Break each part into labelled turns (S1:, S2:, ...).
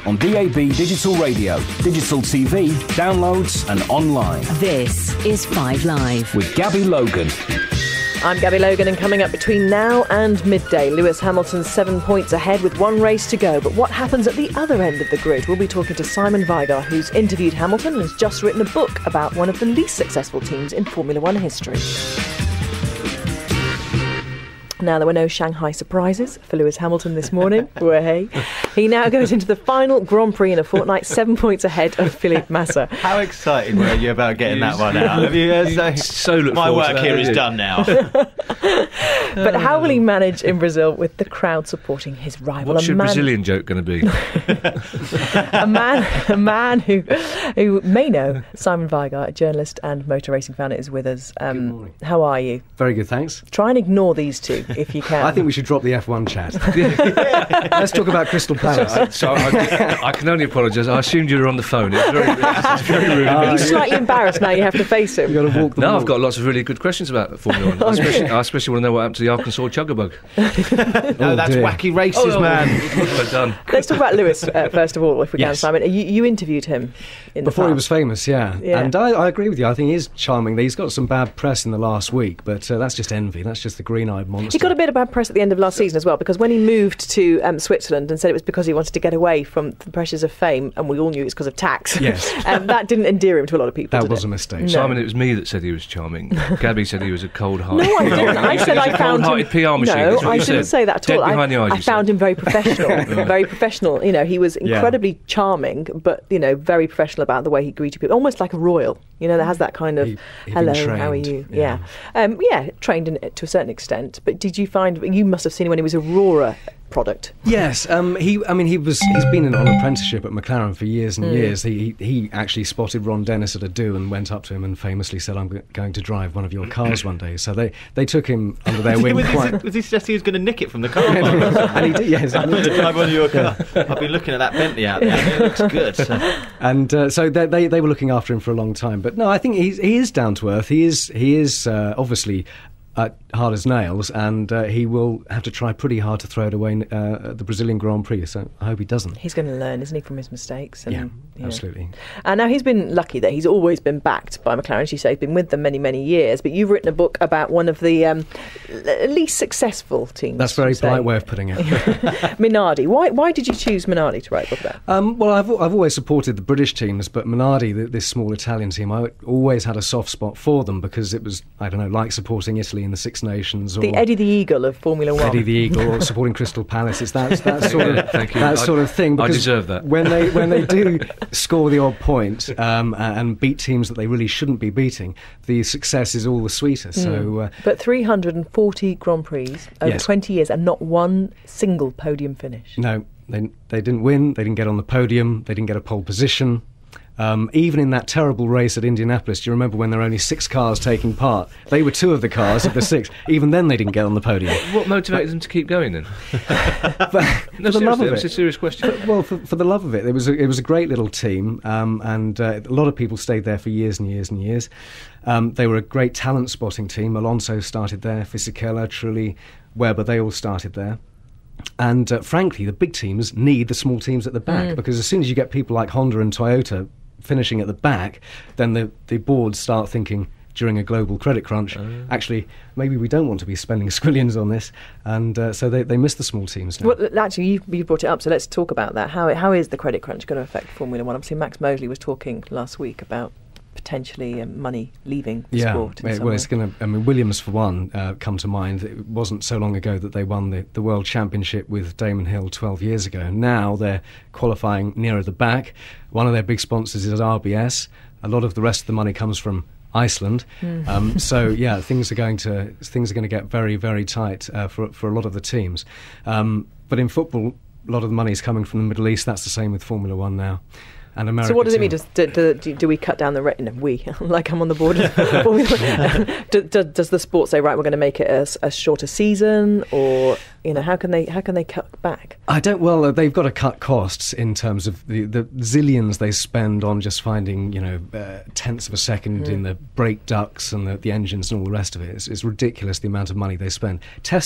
S1: on DAB digital radio, digital TV, downloads and online.
S2: This is 5 Live.
S1: With Gabby Logan.
S3: I'm Gabby Logan, and coming up between now and midday, Lewis Hamilton's 7 points ahead with one race to go. But what happens at the other end of the grid? We'll be talking to Simon Vigar, who's interviewed Hamilton and has just written a book about one of the least successful teams in Formula One history. Now, there were no Shanghai surprises for Lewis Hamilton this morning. Hey. He now goes into the final Grand Prix in a fortnight, 7 points ahead of Felipe Massa.
S4: How excited were you about getting that one out? Have you, my work here is done now.
S3: But how will he manage in Brazil with the crowd supporting his rival?
S5: What's your Brazilian joke going to be?
S3: a man who may know, Simon Vigar, a journalist and motor racing fan, is with us.
S6: Good morning.
S3: How are you?
S6: Very good, thanks.
S3: Try and ignore these two if you can.
S6: I think we should drop the F1 chat. Let's talk about Crystal Palace.
S5: I can only apologise. I assumed you were on the phone. It's very rude.
S3: Are you slightly embarrassed now you have to face him?
S6: You've got to walk the walk.
S5: I've got lots of really good questions about Formula 1. I especially want to know what happened to the Arkansas Chuggabug.
S4: That's
S6: dear.
S4: wacky races, man.
S5: Well done.
S3: Let's talk about Lewis first of all, if we can,
S6: Yes.
S3: Simon. You interviewed him in the
S6: Before he
S3: past.
S6: was famous, yeah.
S3: Yeah.
S6: And I agree with you. I think he is charming. He's got some bad press in the last week, but that's just envy. That's just the green-eyed monster.
S3: He got a bit of bad press at the end of last season as well, because when he moved to Switzerland and said it was because he wanted to get away from the pressures of fame, and we all knew it's because of tax.
S6: Yes.
S3: That didn't endear him to a lot of people.
S6: That
S3: did
S6: was
S3: it?
S6: a mistake.
S3: No.
S5: Simon, it was me that said he was charming. Gabby said he was a cold-hearted.
S3: No, I didn't. I said I found him.
S5: cold-hearted PR machine.
S3: No,
S5: That's what
S3: I
S5: you
S3: didn't
S5: said.
S3: say that at all.
S5: Dead behind the eyes,
S3: I
S5: you
S3: found
S5: said.
S3: him very professional. Very professional. You know, he was incredibly charming, but very professional about the way he greeted people, almost like a royal. You know, that has that kind of
S6: He'd
S3: hello,
S6: been
S3: how are
S6: trained,
S3: you?
S6: yeah.
S3: Trained in it to a certain extent. But did you find you must have seen him when he was Aurora product?
S6: Yes, he's been on apprenticeship at McLaren for years and years. He actually spotted Ron Dennis at a do and went up to him and famously said, "I'm going to drive one of your cars one day." So they took him under their wing.
S4: Was he suggesting he was going to nick it from the car?
S6: And he did, yes.
S4: I'm going to drive one of your car. I've been looking at that Bentley out there. It looks good.
S6: And so they were looking after him for a long time. But no, I think he is down to earth. He is obviously hard as nails, and he will have to try pretty hard to throw it away at the Brazilian Grand Prix, so I hope he doesn't.
S3: He's going to learn, isn't he, from his mistakes? And,
S6: Absolutely.
S3: And now he's been lucky that he's always been backed by McLaren. As you say, he's been with them many, many years. But you've written a book about one of the least successful teams.
S6: That's a very polite way of putting it.
S3: Minardi. Why did you choose Minardi to write a book about?
S6: Well, I've always supported the British teams, but Minardi, this small Italian team, I always had a soft spot for them because it was, I don't know, like supporting Italy in the Six Nations, or
S3: the Eddie the Eagle of Formula One.
S6: Eddie the Eagle, or supporting Crystal Palace. It's that sort of thing.
S5: I deserve that.
S6: When they do score the odd point and beat teams that they really shouldn't be beating, the success is all the sweeter. So,
S3: but 340 Grand Prix over
S6: Yes.
S3: 20 years and not one single podium finish.
S6: no, they didn't win. They didn't get on the podium. They didn't get a pole position. Even in that terrible race at Indianapolis, do you remember when there were only 6 cars taking part? They were 2 of the cars of the 6. Even then, they didn't get on the podium.
S5: What motivated them to keep going then?
S6: For the love of
S5: It's a
S6: it.
S5: serious question.
S6: Well, for the love of it, it was a great little team, and a lot of people stayed there for years and years and years. They were a great talent spotting team. Alonso started there, Fisichella, Trulli, Webber, they all started there. And frankly, the big teams need the small teams at the back, because as soon as you get people like Honda and Toyota finishing at the back, then the boards start thinking during a global credit crunch, actually, maybe we don't want to be spending squillions on this, and so they miss the small teams now.
S3: Well, actually, you brought it up, so let's talk about that. How is the credit crunch going to affect Formula One? Obviously, Max Mosley was talking last week about potentially money leaving the sport.
S6: It's going to. I mean, Williams for one come to mind. It wasn't so long ago that they won the World Championship with Damon Hill 12 years ago. Now they're qualifying nearer the back. One of their big sponsors is RBS. A lot of the rest of the money comes from Iceland. So yeah, things are going to get very, very tight for a lot of the teams. But in football, a lot of the money is coming from the Middle East. That's the same with Formula One now. and America.
S3: So what does it mean?
S6: too.
S3: Do we cut down the rate? No, we, like I'm on the board. Does the sport say, right, we're going to make it a shorter season, or how can they cut back?
S6: Well, they've got to cut costs in terms of the zillions they spend on just finding tenths of a second in the brake ducts and the engines and all the rest of it. It's ridiculous the amount of money they spend.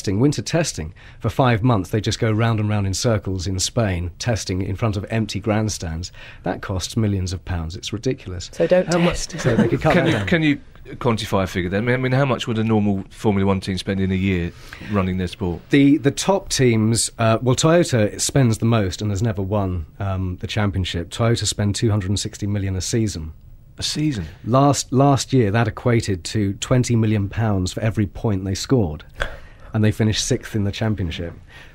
S6: Winter testing for 5 months. They just go round and round in circles in Spain, testing in front of empty grandstands. That costs millions of pounds. It's ridiculous.
S3: So don't test.
S6: So they could cut that down.
S5: Can you quantify a figure then? I mean, how much would a normal Formula 1 team spend in a year running their sport? The
S6: top teams, Toyota spends the most and has never won the championship. Toyota spend £260 million a season.
S5: A season?
S6: Last year, that equated to £20 million for every point they scored. And they finished 6th in the championship.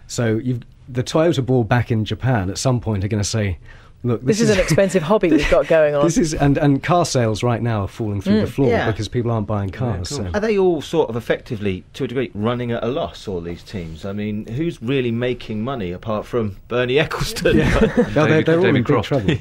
S6: So the Toyota board back in Japan at some point are going to say, look,
S3: this is an expensive hobby we've got going on.
S6: And car sales right now are falling through the floor because people aren't buying cars.
S4: Yeah, cool. Are they all sort of effectively, to a degree, running at a loss, all these teams? I mean, who's really making money apart from Bernie Eccleston?
S6: Yeah. They're all in big trouble.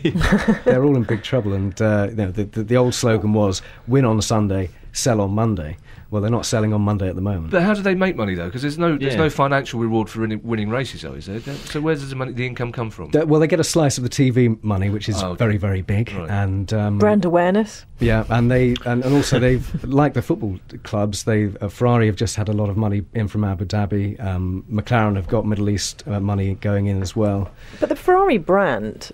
S6: They're all in big trouble. And the old slogan was, win on Sunday, sell on Monday. Well, they're not selling on Monday at the moment.
S5: But how do they make money, though? Because there's no financial reward for winning races, though, is there? So where does the income come from?
S6: They get a slice of the TV money, which is very, very big. Right. And
S3: brand awareness.
S6: Yeah, and also they've, like the football clubs, Ferrari have just had a lot of money in from Abu Dhabi. McLaren have got Middle East money going in as well.
S3: But the Ferrari brand...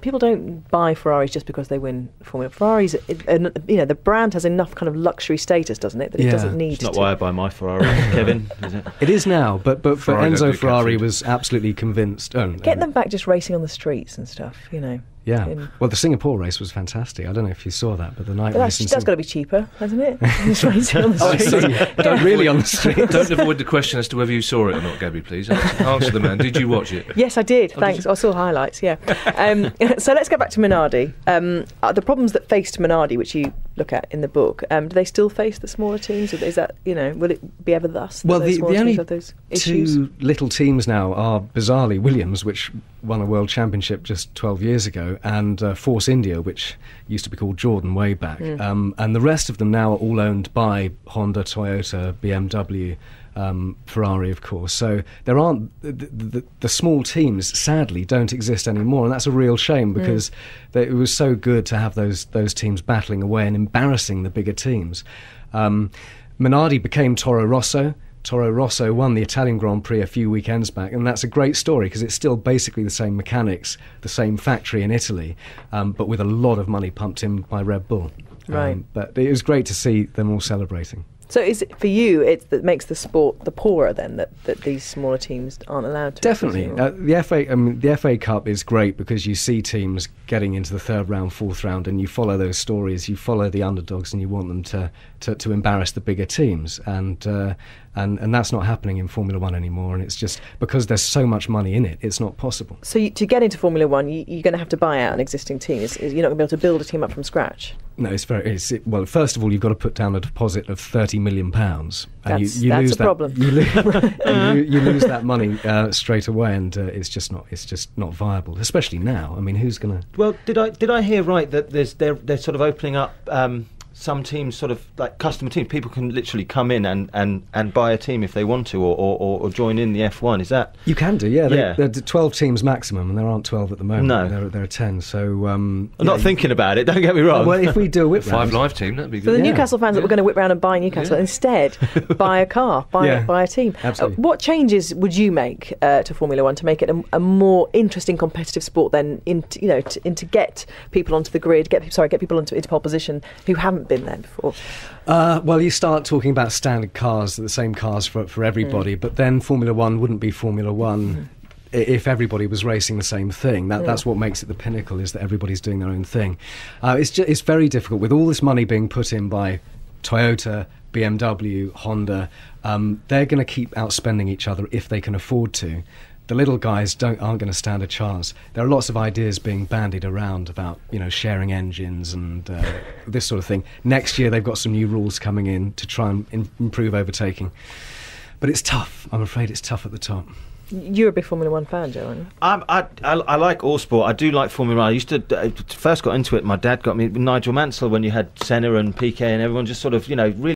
S3: people don't buy Ferraris just because they win Formula. Ferraris, the brand has enough kind of luxury status, doesn't it, that it doesn't need to.
S4: It's not why I buy my Ferrari, Kevin, is it?
S6: It is now, but for Enzo Ferrari was absolutely convinced.
S3: Get them back just racing on the streets and stuff,
S6: Yeah. Well, the Singapore race was fantastic. I don't know if you saw that, but the night race...
S3: That's got to be cheaper, hasn't it? Just racing on the street.
S6: Don't really on the street.
S5: Don't avoid the question as to whether you saw it or not, Gabby, please. Answer the man. Did you watch it?
S3: Yes, I did. Thanks. I saw highlights, yeah. So let's get back to Minardi. The problems that faced Minardi, which you look at in the book, do they still face the smaller teams? Is that, will it be ever thus?
S6: Well, the only
S3: those issues?
S6: Two little teams now are, bizarrely, Williams, which won a World Championship just 12 years ago, and Force India, which used to be called Jordan way back. And the rest of them now are all owned by Honda, Toyota, BMW, Ferrari, of course. So there aren't... The small teams, sadly, don't exist anymore, and that's a real shame because it was so good to have those teams battling away and embarrassing the bigger teams. Minardi became Toro Rosso. Toro Rosso won the Italian Grand Prix a few weekends back, and that's a great story because it's still basically the same mechanics, the same factory in Italy, but with a lot of money pumped in by Red Bull.
S3: Right.
S6: But it was great to see them all celebrating.
S3: So is it, for you, that makes the sport the poorer then, that these smaller teams aren't allowed to?
S6: Definitely. The FA Cup is great because you see teams getting into the third round, fourth round, and you follow those stories, you follow the underdogs, and you want them to embarrass the bigger teams. And that's not happening in Formula One anymore, and it's just because there's so much money in it, it's not possible.
S3: So to get into Formula One, you're going to have to buy out an existing team. You're not going to be able to build a team up from scratch.
S6: No, well, first of all, you've got to put down a deposit of £30 million. And
S3: that's
S6: lose
S3: a problem.
S6: You lose that money straight away, and it's just not viable, especially now. I mean, who's going to...
S4: Well, did I hear right that they're sort of opening up some teams, sort of like customer teams? People can literally come in and buy a team if they want to, or join in the F1. Is that...
S6: You can do, yeah. There are 12 teams maximum, and there aren't 12 at the moment.
S4: No.
S6: There are 10, so...
S4: I'm not thinking about it, don't get me wrong.
S6: Well, if we do a whip round...
S5: 5 live team, that'd be good.
S3: So the Newcastle fans that were going to whip round and buy Newcastle, instead buy a car, buy a team.
S6: Absolutely.
S3: What changes would you make to Formula One to make it a more interesting competitive sport then, to get people onto the grid, get people into pole position who haven't been there before?
S6: Well, you start talking about standard cars, the same cars for everybody, but then Formula One wouldn't be Formula One if everybody was racing the same thing. That's what makes it the pinnacle, is that everybody's doing their own thing. It's very difficult with all this money being put in by Toyota, BMW, Honda. They're going to keep outspending each other if they can afford to. The little guys aren't going to stand a chance. There are lots of ideas being bandied around about, sharing engines and this sort of thing. Next year they've got some new rules coming in to try and improve overtaking. But it's tough. I'm afraid it's tough at the top.
S3: You're a big Formula One fan, Joe, aren't you?
S4: I like all sport. I do like Formula One. I used to first got into it. My dad got me with Nigel Mansell when you had Senna and Piquet and everyone just sort of really